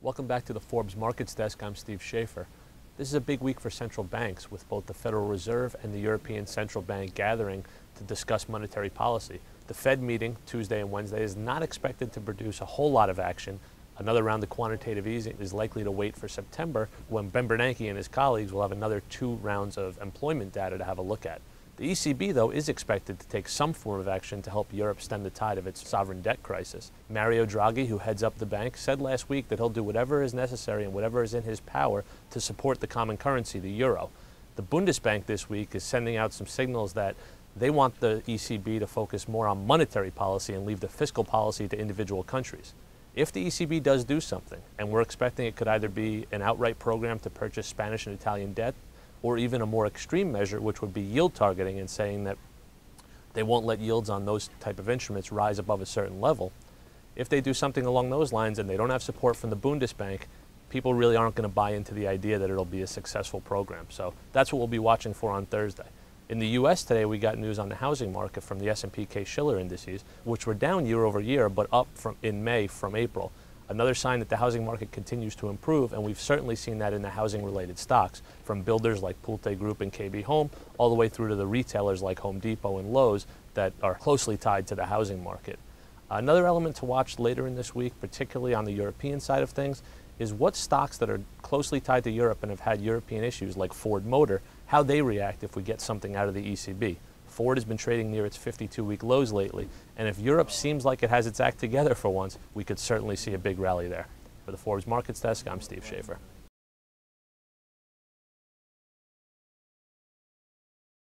Welcome back to the Forbes Markets Desk. I'm Steve Schaefer. This is a big week for central banks, with both the Federal Reserve and the European Central Bank gathering to discuss monetary policy. The Fed meeting Tuesday and Wednesday is not expected to produce a whole lot of action. Another round of quantitative easing is likely to wait for September, when Bernanke and his colleagues will have another 2 rounds of employment data to have a look at. The ECB, though, is expected to take some form of action to help Europe stem the tide of its sovereign debt crisis. Mario Draghi, who heads up the bank, said last week that he'll do whatever is necessary and whatever is in his power to support the common currency, the euro. The Bundesbank this week is sending out some signals that they want the ECB to focus more on monetary policy and leave the fiscal policy to individual countries. If the ECB does do something, and we're expecting it could either be an outright program to purchase Spanish and Italian debt, or even a more extreme measure, which would be yield targeting and saying that they won't let yields on those type of instruments rise above a certain level. If they do something along those lines and they don't have support from the Bundesbank, people really aren't going to buy into the idea that it'll be a successful program. So that's what we'll be watching for on Thursday. In the U.S. today, we got news on the housing market from the S&P Case-Shiller indices, which were down year over year, but up in May from April. Another sign that the housing market continues to improve, and we've certainly seen that in the housing-related stocks, from builders like Pulte Group and KB Home, all the way through to the retailers like Home Depot and Lowe's that are closely tied to the housing market. Another element to watch later in this week, particularly on the European side of things, is what stocks that are closely tied to Europe and have had European issues, like Ford Motor, how they react if we get something out of the ECB. Ford has been trading near its 52-week lows lately, and if Europe seems like it has its act together for once, we could certainly see a big rally there. For the Forbes Markets Desk, I'm Steve Schaefer.